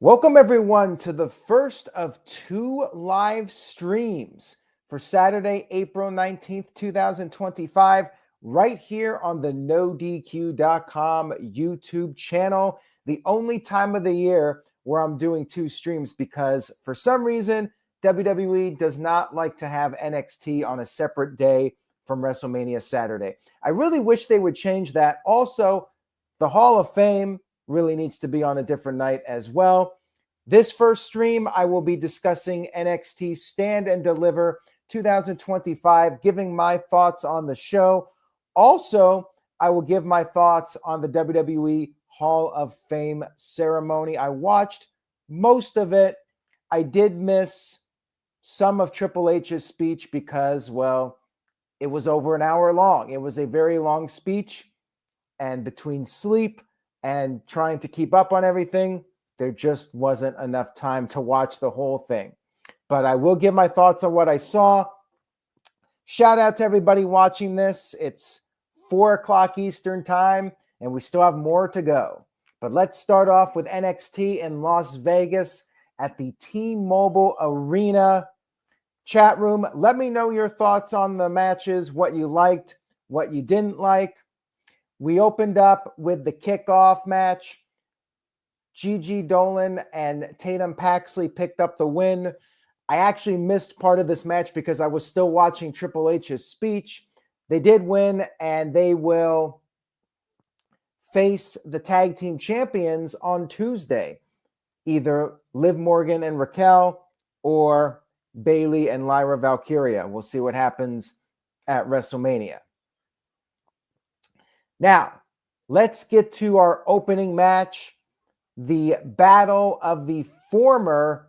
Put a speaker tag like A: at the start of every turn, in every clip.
A: Welcome, everyone, to the first of two live streams for Saturday, April 19th, 2025, right here on the NoDQ.com YouTube channel. The only time of the year where I'm doing two streams because for some reason, WWE does not like to have NXT on a separate day from WrestleMania Saturday. I really wish they would change that. Also, the Hall of Fame really needs to be on a different night as well. This first stream, I will be discussing NXT Stand and Deliver 2025, giving my thoughts on the show. Also, I will give my thoughts on the WWE Hall of Fame ceremony. I watched most of it. I did miss some of Triple H's speech because, well, it was over an hour long. It was a very long speech, and between sleep and trying to keep up on everything, there just wasn't enough time to watch the whole thing. But I will give my thoughts on what I saw. Shout out to everybody watching this. It's 4 o'clock Eastern time, and we still have more to go. But let's start off with NXT in Las Vegas at the T-Mobile Arena. Chat room, let me know your thoughts on the matches, what you liked, what you didn't like. We opened up with the kickoff match. Gigi Dolan and Tatum Paxley picked up the win. I actually missed part of this match because I was still watching Triple H's speech. They did win, and they will face the tag team champions on Tuesday, either Liv Morgan and Raquel or Bayley and Lyra Valkyria. We'll see what happens at WrestleMania. Now, let's get to our opening match. The battle of the former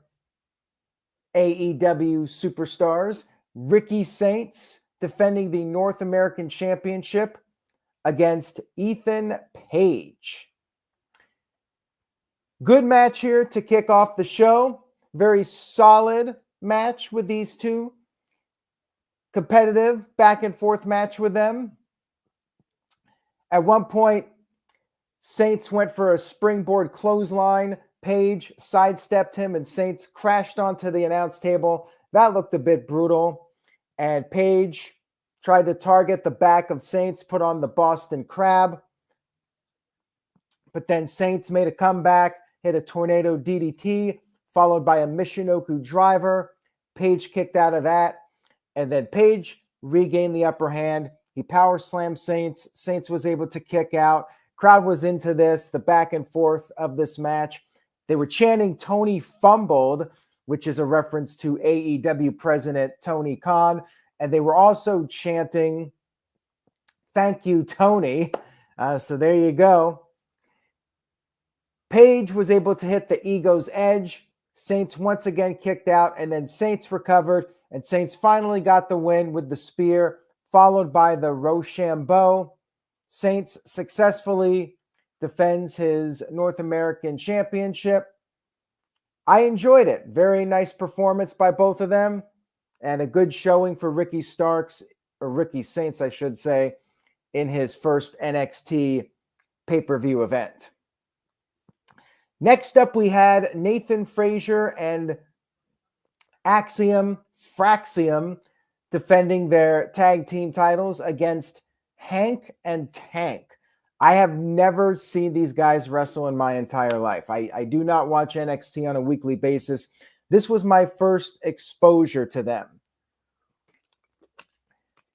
A: AEW superstars, Ricky Saints defending the North American Championship against Ethan Page. Good match here to kick off the show. Very solid match with these two. Competitive back and forth match with them. At one point, Saints went for a springboard clothesline. Page sidestepped him, and Saints crashed onto the announce table. That looked a bit brutal. And Page tried to target the back of Saints, put on the Boston Crab. But then Saints made a comeback, hit a tornado DDT, followed by a Michinoku driver. Page kicked out of that. And then Page regained the upper hand. He power slammed Saints. Saints was able to kick out. Crowd was into this, the back and forth of this match. They were chanting Tony fumbled, which is a reference to AEW president Tony Khan. And they were also chanting, thank you, Tony. So there you go. Page was able to hit the ego's edge. Saints once again kicked out, and then Saints recovered, and Saints finally got the win with the spear, followed by the Rochambeau. Saints successfully defends his North American Championship. I enjoyed it. Very nice performance by both of them, and a good showing for Ricky Saints, I should say, in his first NXT pay-per-view event. Next up, we had Nathan Frazier and Fraxium defending their tag team titles against Hank and Tank. I have never seen these guys wrestle in my entire life. I do not watch NXT on a weekly basis. This was my first exposure to them.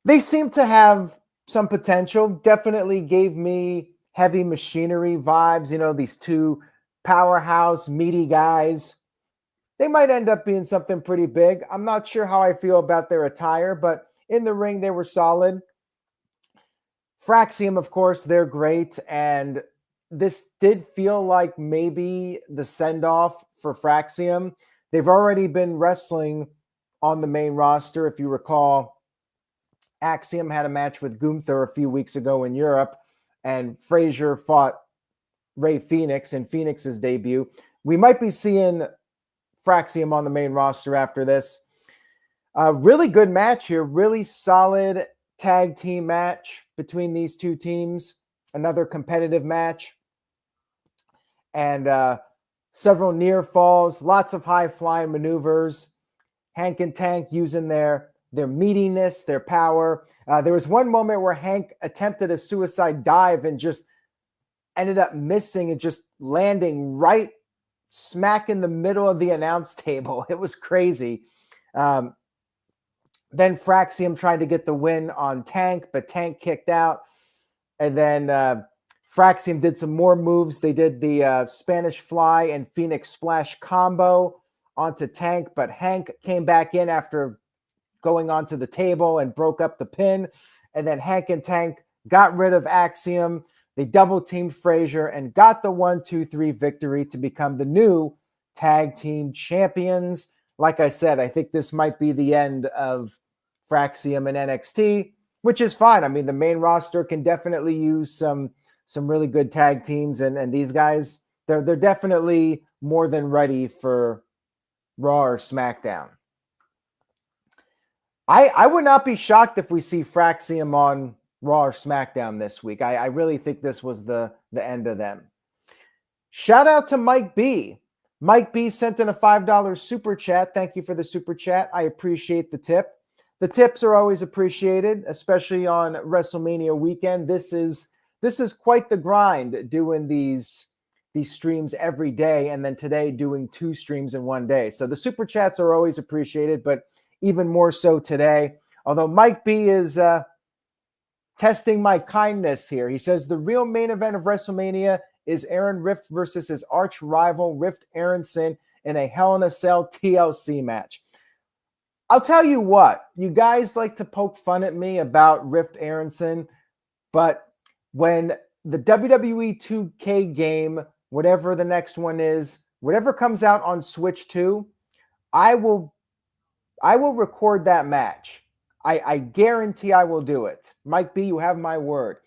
A: They seem to have some potential. Definitely gave me Heavy Machinery vibes. You know, these two powerhouse, meaty guys. They might end up being something pretty big. I'm not sure how I feel about their attire, but in the ring, they were solid. Fraxium, of course, they're great. And this did feel like maybe the send-off for Fraxium. They've already been wrestling on the main roster. If you recall, Axiom had a match with Gunther a few weeks ago in Europe, and Frazier fought Ray Phoenix in Phoenix's debut. We might be seeing Fraxium on the main roster after this. Really good match here. Really solid tag team match between these two teams. Another competitive match. And several near falls, lots of high flying maneuvers. Hank and Tank using their meatiness, their power. There was one moment where Hank attempted a suicide dive and just ended up missing and just landing right smack in the middle of the announce table. It was crazy. Then Fraxium tried to get the win on Tank, but Tank kicked out. And then Fraxium did some more moves. They did the Spanish Fly and Phoenix Splash combo onto Tank, but Hank came back in after going onto the table and broke up the pin. And then Hank and Tank got rid of Axiom. They double teamed Frazier and got the 1-2-3 victory to become the new tag team champions. Like I said, I think this might be the end of Fraxium and NXT, which is fine. I mean, the main roster can definitely use some really good tag teams, and these guys, they're definitely more than ready for Raw or SmackDown. I would not be shocked if we see Fraxium on Raw or SmackDown this week. I really think this was the end of them. Shout out to Mike B. Mike B sent in a $5 super chat. Thank you for the super chat. I appreciate the tip. The tips are always appreciated, especially on WrestleMania weekend. This is quite the grind doing these streams every day, and then today doing 2 streams in one day. So the super chats are always appreciated, but even more so today. Although Mike B is testing my kindness here. He says the real main event of WrestleMania is Aaron Rift versus his arch rival Rift Aronson in a Hell in a Cell TLC match. I'll tell you what, you guys like to poke fun at me about Rift Aronson, but when the WWE 2K game, whatever the next one is, whatever comes out on Switch 2, I will record that match. I guarantee I will do it. Mike B, you have my word.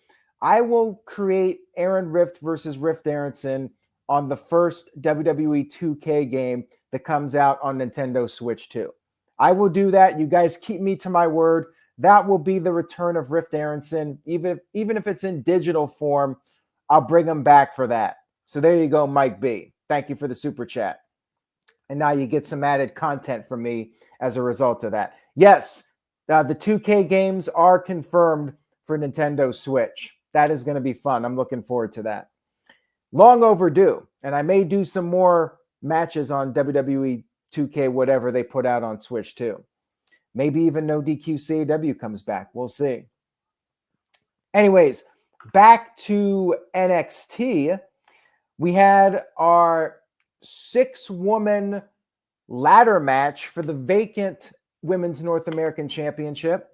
A: I will create Aaron Rift versus Rift Aronson on the first WWE 2K game that comes out on Nintendo Switch 2. I will do that. You guys keep me to my word. That will be the return of Rift Aronson. Even if it's in digital form, I'll bring him back for that. So there you go, Mike B. Thank you for the super chat. And now you get some added content from me as a result of that. Yes, the 2K games are confirmed for Nintendo Switch. That is going to be fun. I'm looking forward to that. Long overdue. And I may do some more matches on WWE 2K, whatever they put out on Switch too. Maybe even No DQ CAW comes back. We'll see. Anyways, back to NXT. We had our 6-woman ladder match for the vacant Women's North American Championship.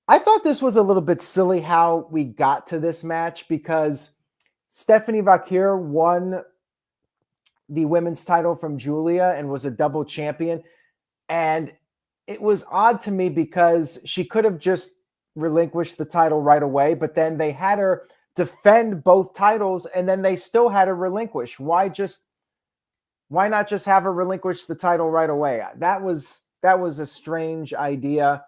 A: I thought this was a little bit silly how we got to this match because Stephanie Vaquer won the women's title from Julia and was a double champion. And it was odd to me because she could have just relinquished the title right away, but then they had her defend both titles and then they still had her relinquish. Why not just have her relinquish the title right away? That was a strange idea.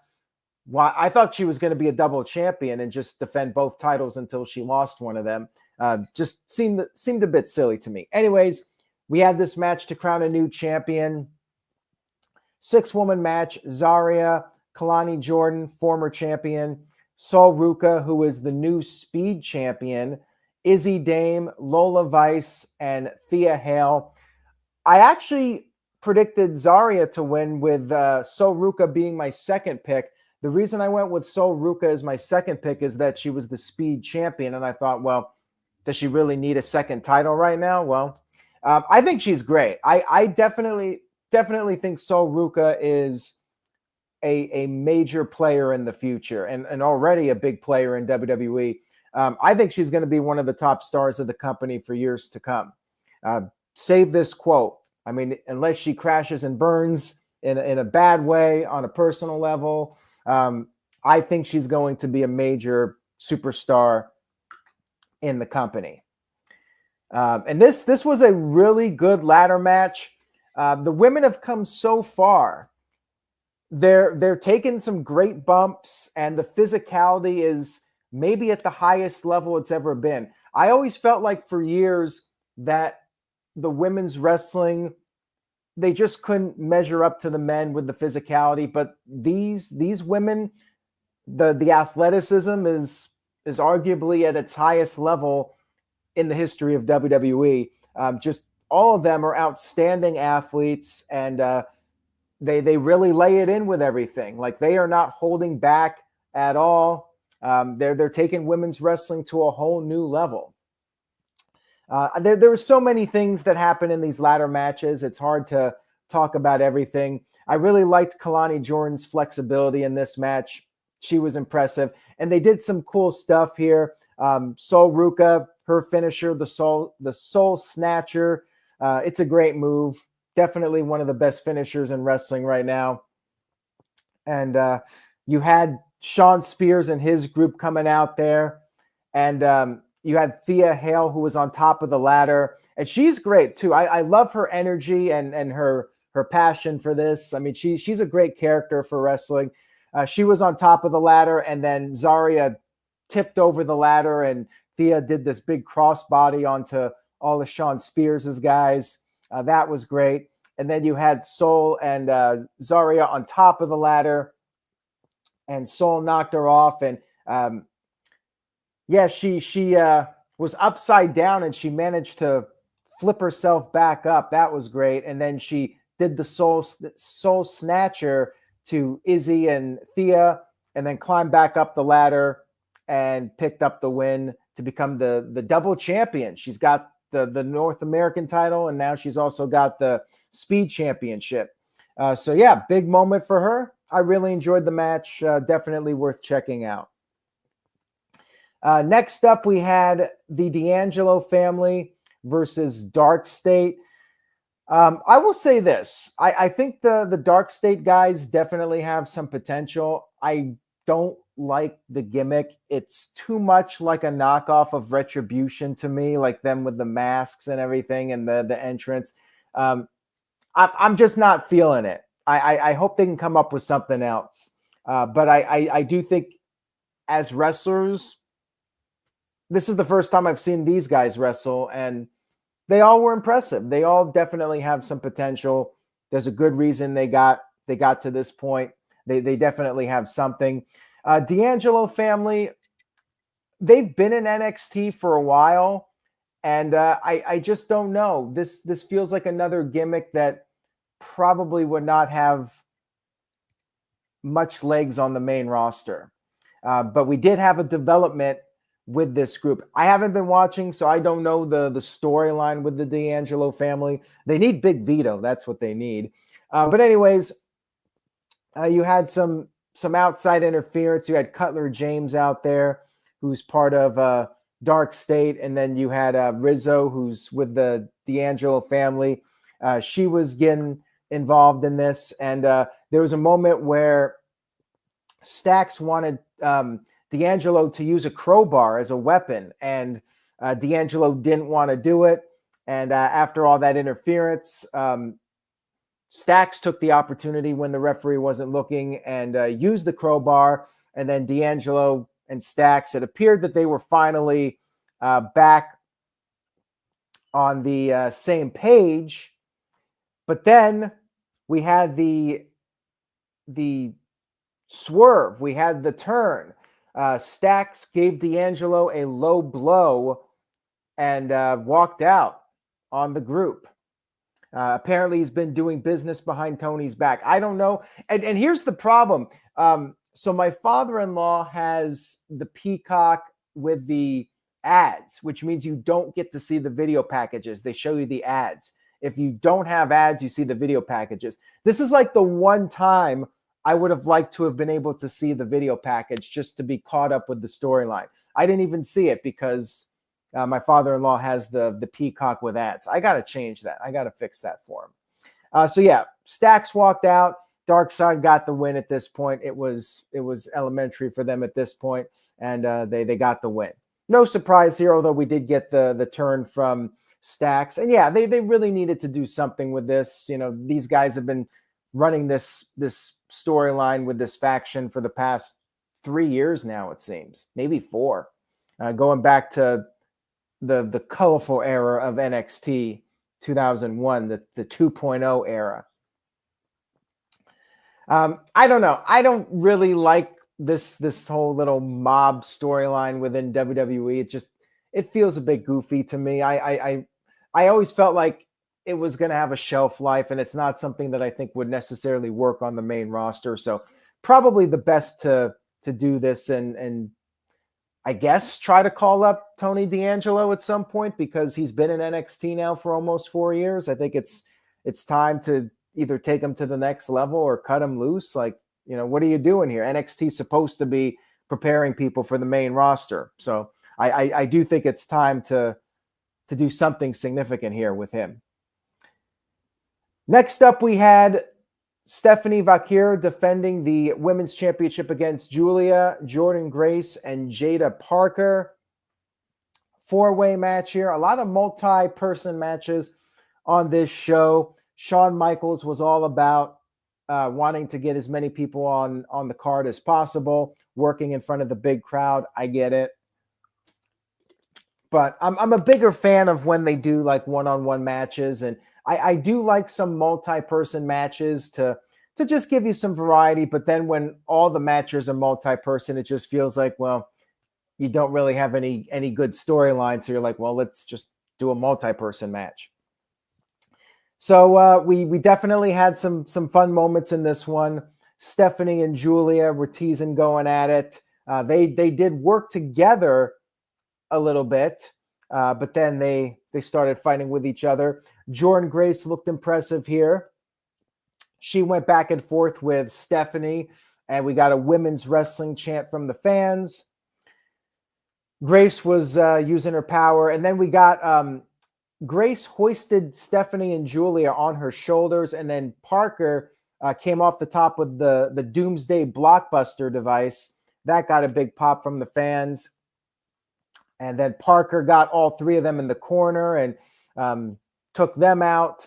A: Why I thought she was going to be a double champion and just defend both titles until she lost one of them. Just seemed a bit silly to me. Anyways, we had this match to crown a new champion. 6-woman match. Zarya, Kalani Jordan, former champion. Sol Ruka, who is the new speed champion. Izzy Dame, Lola Vice, and Thea Hale. I actually predicted Zarya to win with Sol Ruka being my second pick. The reason I went with Sol Ruka as my second pick is that she was the speed champion. And I thought, well, does she really need a second title right now? Well, I think she's great. I definitely think Sol Ruka is a major player in the future and already a big player in WWE. I think she's going to be one of the top stars of the company for years to come. Save this quote. I mean, unless she crashes and burns in a bad way on a personal level, I think she's going to be a major superstar in the company. And this was a really good ladder match. The women have come so far. They're taking some great bumps, and the physicality is maybe at the highest level it's ever been. I always felt like for years that the women's wrestling, they just couldn't measure up to the men with the physicality. But these women, the athleticism is arguably at its highest level in the history of WWE. Just all of them are outstanding athletes, and they really lay it in with everything. Like, they are not holding back at all. They're taking women's wrestling to a whole new level. There were so many things that happened in these ladder matches. It's hard to talk about everything. I really liked Kalani Jordan's flexibility in this match. She was impressive. And they did some cool stuff here. Sol Ruka, her finisher, the soul snatcher. It's a great move. Definitely one of the best finishers in wrestling right now. And you had Shawn Spears and his group coming out there. And you had Thea Hale, who was on top of the ladder. And she's great, too. I love her energy and her passion for this. I mean, she's a great character for wrestling. She was on top of the ladder, and then Zarya tipped over the ladder, and Thea did this big crossbody onto all of Shawn Spears' guys. That was great. And then you had Sol and Zarya on top of the ladder, and Sol knocked her off. And she was upside down, and she managed to flip herself back up. That was great. And then she did the soul snatcher to Izzy and Thea, and then climbed back up the ladder and picked up the win to become the double champion. She's got the North American title, and now she's also got the Speed Championship. Big moment for her. I really enjoyed the match. Definitely worth checking out. Next up, we had the D'Angelo family versus Dark State. I will say this. I think the Dark State guys definitely have some potential. I don't like the gimmick. It's too much like a knockoff of Retribution to me, like them with the masks and everything and the entrance. I'm just not feeling it. I hope they can come up with something else. But I do think as wrestlers, this is the first time I've seen these guys wrestle, and they all were impressive. They all definitely have some potential. There's a good reason they got to this point. They definitely have something. D'Angelo family, they've been in NXT for a while, and I just don't know. This feels like another gimmick that probably would not have much legs on the main roster. But we did have a development with this group. I haven't been watching, so I don't know the storyline with the D'Angelo family. They need Big Vito. That's what they need. But anyways, you had some outside interference. You had Cutler James out there, who's part of Dark State. And then you had Rizzo, who's with the D'Angelo family. She was getting involved in this. And there was a moment where Stax wanted D'Angelo to use a crowbar as a weapon, and D'Angelo didn't want to do it. And after all that interference, Stax took the opportunity when the referee wasn't looking and used the crowbar. And then D'Angelo and Stax, it appeared that they were finally back on the same page. But then we had the swerve. We had the turn. Stax gave D'Angelo a low blow and walked out on the group. Apparently, he's been doing business behind Tony's back. I don't know. And here's the problem. So my father-in-law has the Peacock with the ads, which means you don't get to see the video packages. They show you the ads. If you don't have ads, you see the video packages. This is like the one time I would have liked to have been able to see the video package just to be caught up with the storyline. I didn't even see it because my father-in-law has the Peacock with ads. I got to change that. I got to fix that for him. Stax walked out. Darkseid got the win at this point. It was elementary for them at this point, and they got the win. No surprise here, although we did get the turn from Stax. And yeah, they really needed to do something with this. You know, these guys have been running this storyline with this faction for the past 3 years now, it seems, maybe 4, going back to the colorful era of NXT 2001, the 2.0 era. I don't know. I don't really like this whole little mob storyline within WWE. It feels a bit goofy to me. I always felt like it was going to have a shelf life, and it's not something that I think would necessarily work on the main roster. So probably the best to do this and I guess try to call up Tony D'Angelo at some point, because he's been in NXT now for almost 4 years. I think it's time to either take him to the next level or cut him loose. Like, what are you doing here? NXT's supposed to be preparing people for the main roster. So I do think it's time to do something significant here with him. Next up, we had Stephanie Vaquer defending the women's championship against Julia, Jordynne Grace, and Jada Parker. 4-way match here. A lot of multi-person matches on this show. Shawn Michaels was all about wanting to get as many people on the card as possible, working in front of the big crowd. I get it. But I'm a bigger fan of when they do like one-on-one matches, and I do like some multi-person matches to just give you some variety. But then when all the matches are multi-person, it just feels like, well, you don't really have any good storyline. So you're like, well, let's just do a multi-person match. So we definitely had some fun moments in this one. Stephanie and Julia were teasing, going at it. They did work together a little bit, but then they started fighting with each other. Jordynne Grace looked impressive here. She went back and forth with Stephanie, and we got a women's wrestling chant from the fans. Grace was using her power, and then we got Grace hoisted Stephanie and Julia on her shoulders, and then Parker came off the top with the Doomsday Blockbuster device. That got a big pop from the fans. And then Parker got all three of them in the corner and took them out.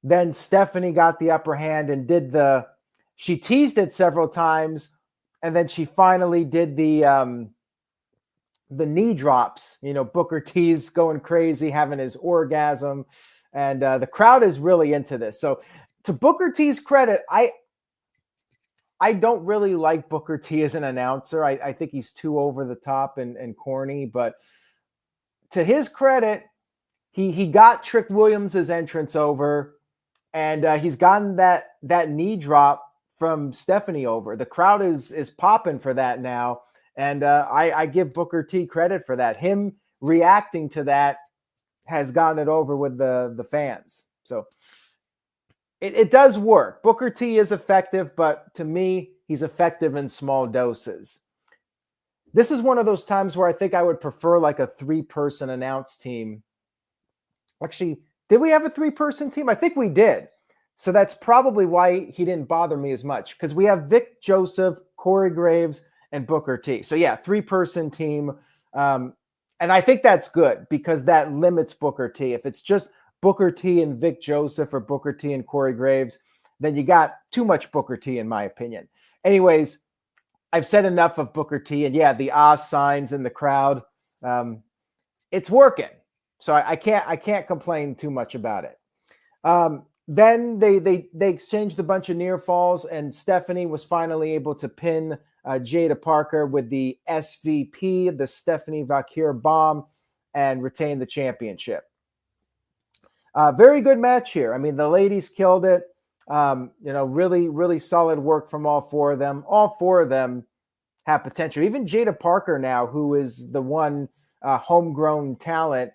A: Then Stephanie got the upper hand and she teased it several times, and then she finally did the knee drops. Booker T's going crazy, having his orgasm, and the crowd is really into this. So to Booker T's credit, I don't really like Booker T as an announcer. I think he's too over the top and corny, but to his credit, he got Trick Williams' entrance over, and he's gotten that knee drop from Stephanie over. The crowd is popping for that now, and I give Booker T credit for that. Him reacting to that has gotten it over with the fans. So it does work. Booker T is effective, but to me, he's effective in small doses. This is one of those times where I think I would prefer like a 3-person announce team. Actually, did we have a 3-person team? I think we did. So that's probably why he didn't bother me as much, because we have Vic Joseph, Corey Graves, and Booker T. So yeah, 3-person team. And I think that's good because that limits Booker T. If it's just Booker T and Vic Joseph or Booker T and Corey Graves, then you got too much Booker T, in my opinion. Anyways, I've said enough of Booker T, and yeah, the signs in the crowd, it's working. So I can't complain too much about it. Then they exchanged a bunch of near falls, and Stephanie was finally able to pin Jada Parker with the SVP, the Stephanie Vaquer bomb, and retain the championship. Very good match here. I mean, the ladies killed it. Really, really solid work from all 4 of them. All 4 of them have potential. Even Jada Parker now, who is the one homegrown talent,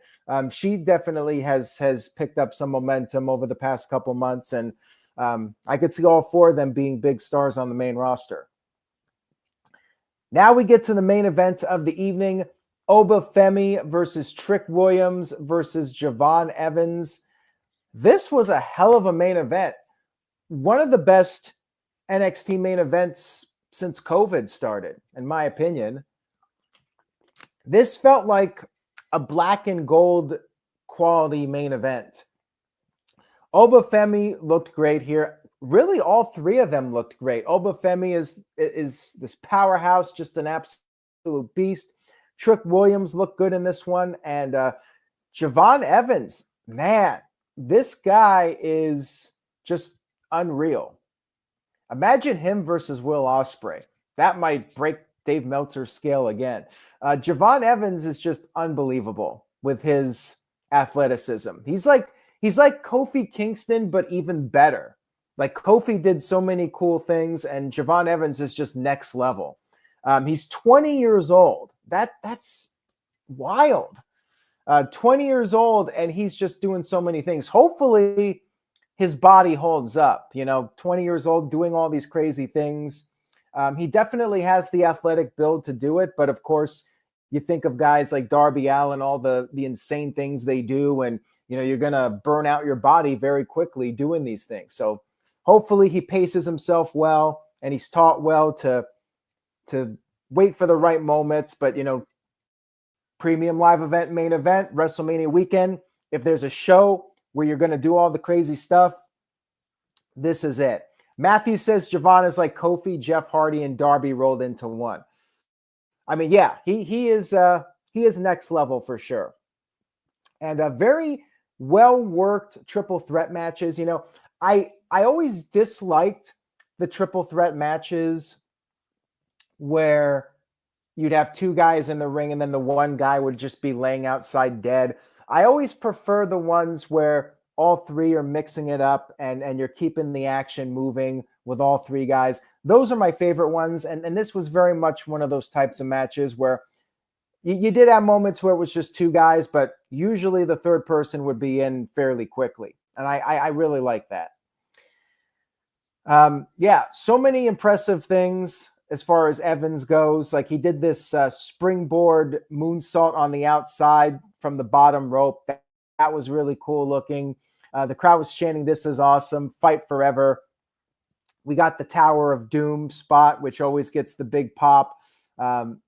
A: she definitely has picked up some momentum over the past couple months, and I could see all 4 of them being big stars on the main roster. Now we get to the main event of the evening: Oba Femi versus Trick Williams versus Javon Evans. This was a hell of a main event. One of the best NXT main events since COVID started, in my opinion. This felt like a black and gold quality main event. Oba Femi looked great here. Really, all 3 of them looked great. Oba Femi is this powerhouse, just an absolute beast. Trick Williams looked good in this one. And Javon Evans, man, this guy is just unreal. Imagine him versus Will Ospreay. That might break Dave Meltzer's scale again. Javon Evans is just unbelievable with his athleticism. He's like Kofi Kingston, but even better. Like Kofi did so many cool things, and Javon Evans is just next level. He's 20 years old. That's wild. 20 years old, and he's just doing so many things. Hopefully, his body holds up. 20 years old, doing all these crazy things. He definitely has the athletic build to do it, but of course, you think of guys like Darby Allin, all the insane things they do, and you're gonna burn out your body very quickly doing these things. So hopefully, he paces himself well, and he's taught well to wait for the right moments. But premium live event, main event, WrestleMania weekend. If there's a show where you're going to do all the crazy stuff, this is it. Matthew says Javon is like Kofi, Jeff Hardy, and Darby rolled into one. I mean, yeah, he is next level for sure. And a very well-worked triple threat matches. I always disliked the triple threat matches where you'd have two guys in the ring and then the one guy would just be laying outside dead. I always prefer the ones where all three are mixing it up and you're keeping the action moving with all three guys. Those are my favorite ones. And this was very much one of those types of matches where you did have moments where it was just two guys, but usually the third person would be in fairly quickly. And I really like that. Yeah, so many impressive things as far as Evans goes. Like he did this springboard moonsault on the outside from the bottom rope. That was really cool looking. The crowd was chanting, "This is awesome. Fight forever." We got the Tower of Doom spot, which always gets the big pop. And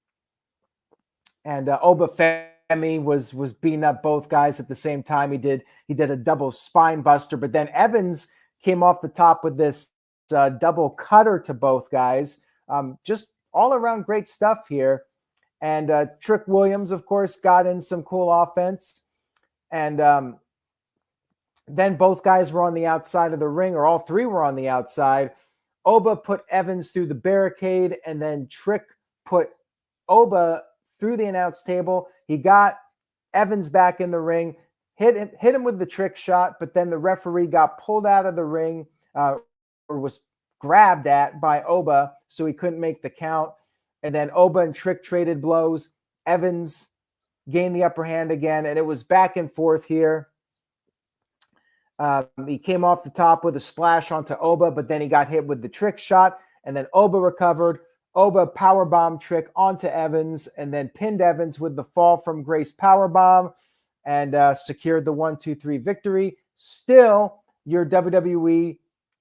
A: Obafemi was beating up both guys at the same time. He did a double spine buster, but then Evans came off the top with this double cutter to both guys. Just all around great stuff here. And Trick Williams, of course, got in some cool offense. And then both guys were on the outside of the ring, or all three were on the outside. Oba put Evans through the barricade, and then Trick put Oba through the announce table. He got Evans back in the ring, hit him with the trick shot, but then the referee got pulled out of the ring, or was grabbed at by Oba, so he couldn't make the count. And then Oba and Trick traded blows. Evans gained the upper hand again, and it was back and forth here. He came off the top with a splash onto Oba, but then he got hit with the trick shot, and then Oba recovered. Oba powerbomb Trick onto Evans, and then pinned Evans with the fall from grace powerbomb, and secured the 1-2-3 victory. Still your WWE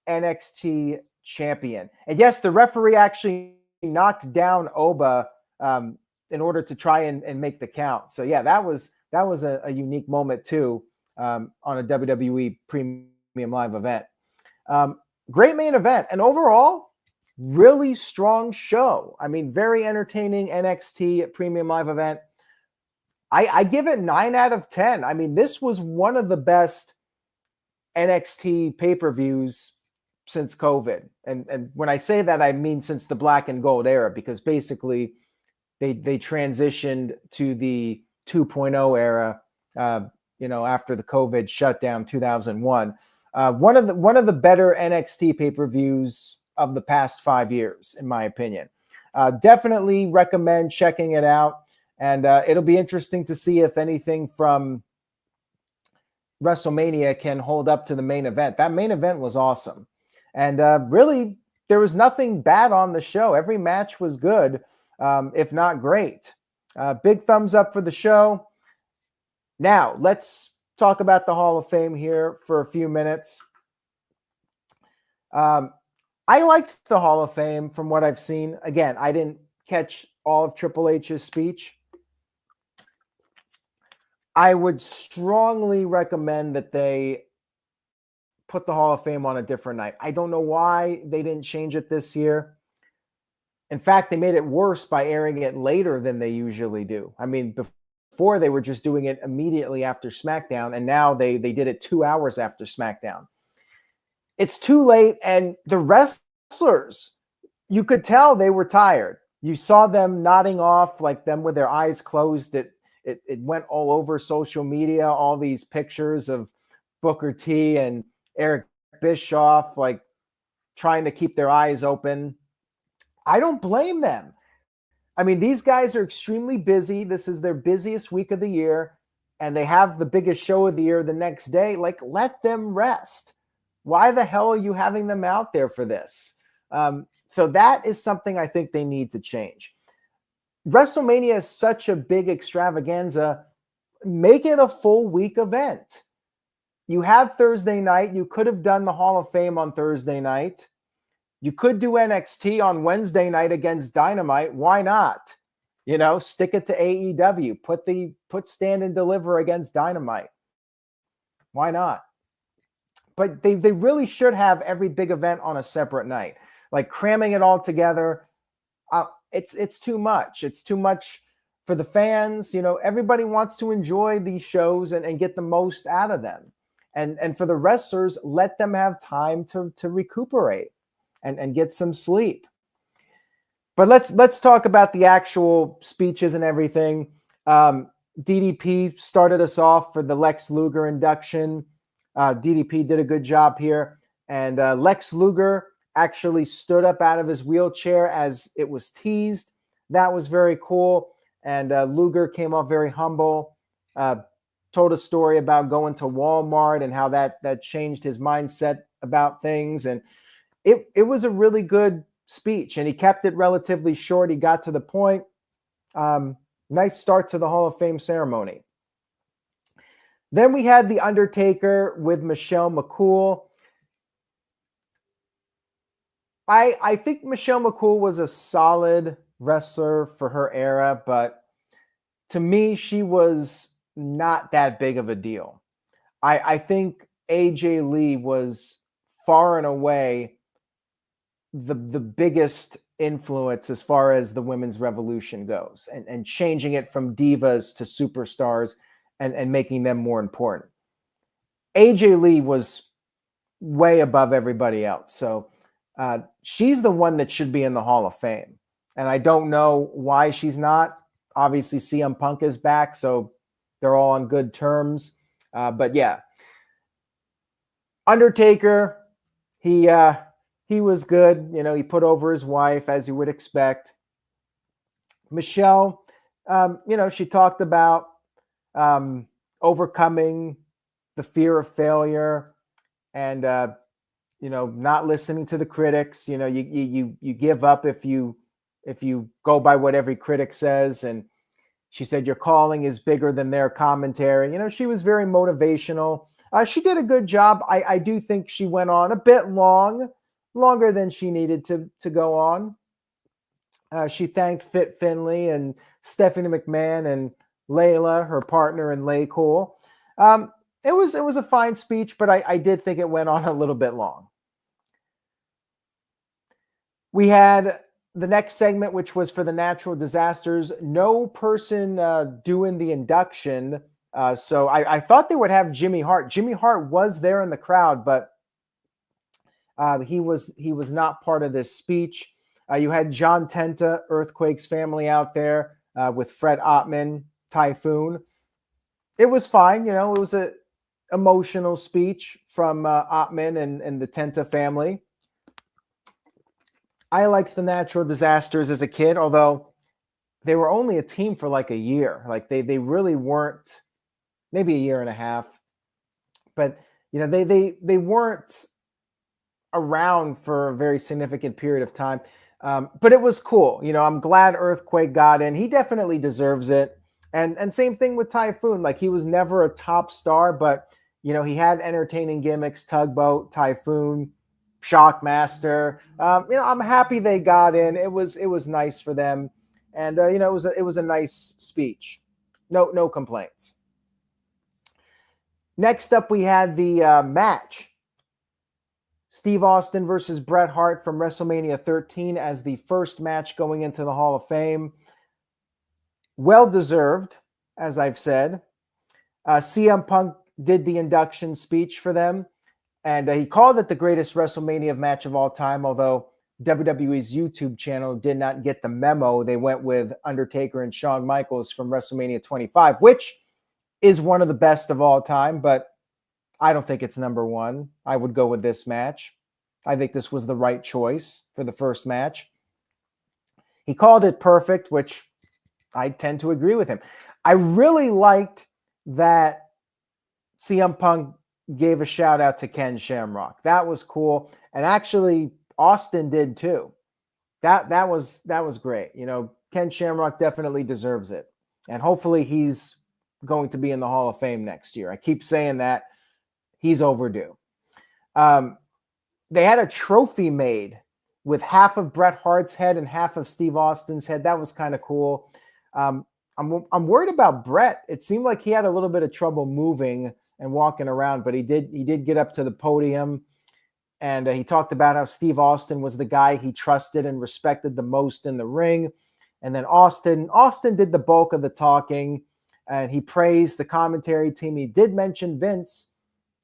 A: NXT champion. And yes, the referee actually knocked down Oba in order to try and make the count. So yeah, that was a unique moment too, on a WWE Premium Live event. Great main event, and overall, really strong show. I mean, very entertaining NXT Premium Live event. I give it 9 out of 10. I mean, this was one of the best NXT pay-per-views since COVID. And when I say that, I mean since the black and gold era, because basically they transitioned to the 2.0 era, after the COVID shutdown 2001. One of the better NXT pay-per-views of the past 5 years, in my opinion. Definitely recommend checking it out. And it'll be interesting to see if anything from WrestleMania can hold up to the main event. That main event was awesome. And really, there was nothing bad on the show. Every match was good, if not great. Big thumbs up for the show. Now, let's talk about the Hall of Fame here for a few minutes. I liked the Hall of Fame from what I've seen. Again, I didn't catch all of Triple H's speech. I would strongly recommend that they put the Hall of Fame on a different night. I don't know why they didn't change it this year. In fact, they made it worse by airing it later than they usually do. I mean, before they were just doing it immediately after SmackDown, and now they did it 2 hours after SmackDown. It's too late, and the wrestlers, you could tell they were tired. You saw them nodding off, like them with their eyes closed. It went all over social media, all these pictures of Booker T and Eric Bischoff, like trying to keep their eyes open. I don't blame them. I mean, these guys are extremely busy. This is their busiest week of the year, and they have the biggest show of the year the next day. Like, let them rest. Why the hell are you having them out there for this? So that is something I think they need to change. WrestleMania is such a big extravaganza. Make it a full week event. You had Thursday night. You could have done the Hall of Fame on Thursday night. You could do NXT on Wednesday night against Dynamite. Why not? You know, stick it to AEW. Put Stand and Deliver against Dynamite. Why not? But they really should have every big event on a separate night. Like cramming it all together, it's too much. It's too much for the fans. You know, everybody wants to enjoy these shows and get the most out of them. And for the wrestlers, let them have time to recuperate and get some sleep. But let's talk about the actual speeches and everything. DDP started us off for the Lex Luger induction. DDP did a good job here. And Lex Luger actually stood up out of his wheelchair as it was teased. That was very cool. And Luger came off very humble, told a story about going to Walmart and how that changed his mindset about things. And it was a really good speech, and he kept it relatively short. He got to the point. Nice start to the Hall of Fame ceremony. Then we had The Undertaker with Michelle McCool. I think Michelle McCool was a solid wrestler for her era, but to me, she was not that big of a deal. I think AJ Lee was far and away the biggest influence as far as the women's revolution goes, and changing it from divas to superstars and making them more important. AJ Lee was way above everybody else. So she's the one that should be in the Hall of Fame. And I don't know why she's not. Obviously, CM Punk is back, so they're all on good terms. But yeah, Undertaker, he was good. You know, he put over his wife, as you would expect. Michelle, she talked about overcoming the fear of failure and, not listening to the critics. You know, you give up if you go by what every critic says. And she said, your calling is bigger than their commentary. You know, she was very motivational. She did a good job. I do think she went on a bit longer than she needed to go on. She thanked Fit Finlay and Stephanie McMahon and Layla, her partner in Lay Cool. It was a fine speech, but I did think it went on a little bit long. We had the next segment, which was for the natural disasters. No person doing the induction. So I thought they would have Jimmy Hart. Jimmy Hart was there in the crowd, but he was not part of this speech. You had John Tenta, Earthquake's family, out there with Fred Ottman, Typhoon. It was fine. You know, it was an emotional speech from Ottman and the Tenta family. I liked the natural disasters as a kid, although they were only a team for like a year. Like they really weren't, maybe a year and a half. But, you know, they weren't around for a very significant period of time. But it was cool. You know, I'm glad Earthquake got in. He definitely deserves it. And same thing with Typhoon. Like, he was never a top star, but, you know, he had entertaining gimmicks, Tugboat, Typhoon, Shockmaster. I'm happy they got in. It was nice for them. And, it was a nice speech. No complaints. Next up, we had the match. Steve Austin versus Bret Hart from WrestleMania 13 as the first match going into the Hall of Fame. Well-deserved. as I've said. CM Punk did the induction speech for them, and he called it the greatest WrestleMania match of all time, although WWE's YouTube channel did not get the memo. They went with Undertaker and Shawn Michaels from WrestleMania 25, which is one of the best of all time, but I don't think it's number one. I would go with this match. I think this was the right choice for the first match. He called it perfect, which I tend to agree with him. I really liked that CM Punk gave a shout out to Ken Shamrock. That was cool. And actually, Austin did too. That was great. You know, Ken Shamrock definitely deserves it. And hopefully he's going to be in the Hall of Fame next year. I keep saying that. He's overdue. They had a trophy made with half of Bret Hart's head and half of Steve Austin's head. That was kind of cool. I'm worried about Bret. It seemed like he had a little bit of trouble moving and walking around, but he did get up to the podium, and he talked about how Steve Austin was the guy he trusted and respected the most in the ring. And then Austin did the bulk of the talking, and he praised the commentary team. He did mention Vince,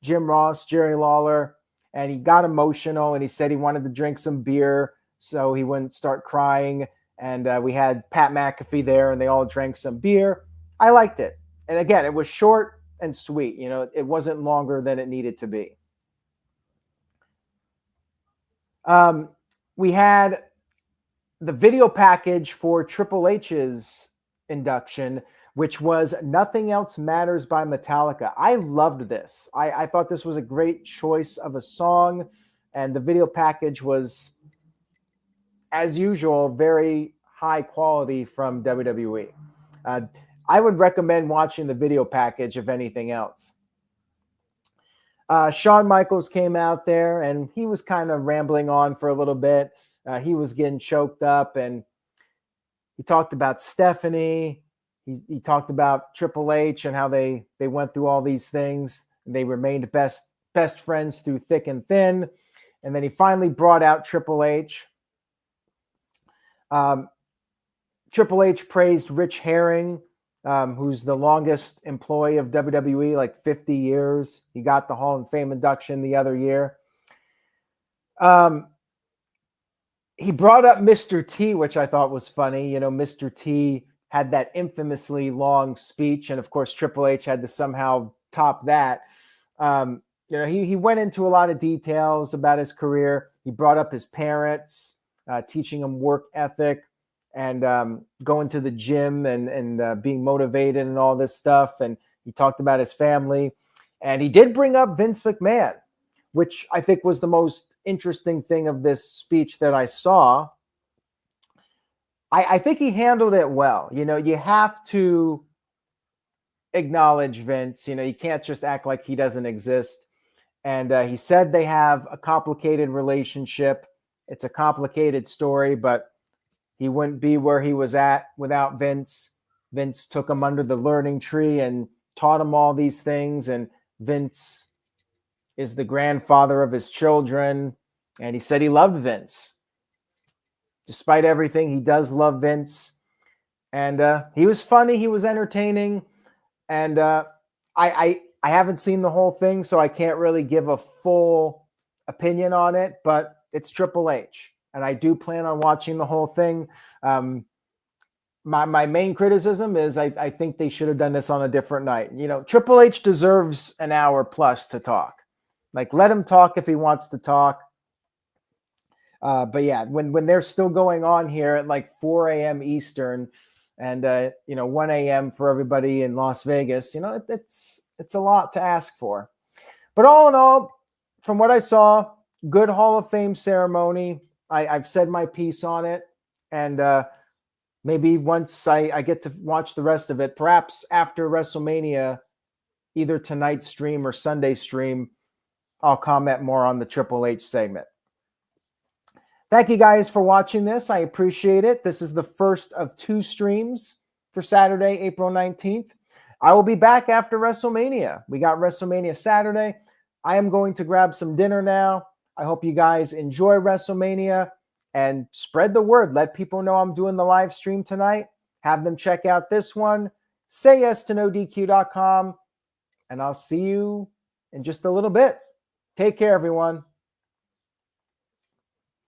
A: Jim Ross, Jerry Lawler, and he got emotional, and he said he wanted to drink some beer so he wouldn't start crying. And we had Pat McAfee there, and they all drank some beer. I liked it. And again, it was short and sweet. You know, it wasn't longer than it needed to be. We had the video package for Triple H's induction, which was Nothing Else Matters by Metallica. I loved this. I thought this was a great choice of a song, and the video package was, as usual, very high quality from WWE. I would recommend watching the video package if anything else. Shawn Michaels came out there, and he was kind of rambling on for a little bit. He was getting choked up, and he talked about Stephanie. He talked about Triple H and how they went through all these things. And they remained best friends through thick and thin. And then he finally brought out Triple H. Triple H praised Rich Herring, who's the longest employee of WWE, like 50 years. He got the Hall of Fame induction the other year. He brought up Mr. T, which I thought was funny. You know, Mr. T had that infamously long speech, and of course, Triple H had to somehow top that. You know, he went into a lot of details about his career. He brought up his parents, teaching him work ethic, and going to the gym and being motivated and all this stuff. And he talked about his family. And he did bring up Vince McMahon, which I think was the most interesting thing of this speech that I saw. I think he handled it well. You know, you have to acknowledge Vince. You know, you can't just act like he doesn't exist. And he said they have a complicated relationship. It's a complicated story, but he wouldn't be where he was at without Vince. Vince took him under the learning tree and taught him all these things. And Vince is the grandfather of his children. And he said he loved Vince. Despite everything, he does love Vince. And he was funny. He was entertaining. And I haven't seen the whole thing, so I can't really give a full opinion on it. But it's Triple H. And I do plan on watching the whole thing. My main criticism is I think they should have done this on a different night. You know, Triple H deserves an hour plus to talk. Like, let him talk if he wants to talk. But yeah, when they're still going on here at like 4 a.m. Eastern and, 1 a.m. for everybody in Las Vegas, you know, it's a lot to ask for. But all in all, from what I saw, good Hall of Fame ceremony. I've said my piece on it. And maybe once I get to watch the rest of it, perhaps after WrestleMania, either tonight's stream or Sunday stream, I'll comment more on the Triple H segment. Thank you guys for watching this. I appreciate it. This is the first of 2 streams for Saturday, April 19th. I will be back after WrestleMania. We got WrestleMania Saturday. I am going to grab some dinner now. I hope you guys enjoy WrestleMania and spread the word. Let people know I'm doing the live stream tonight. Have them check out this one. Say yes to NoDQ.com, and I'll see you in just a little bit. Take care, everyone.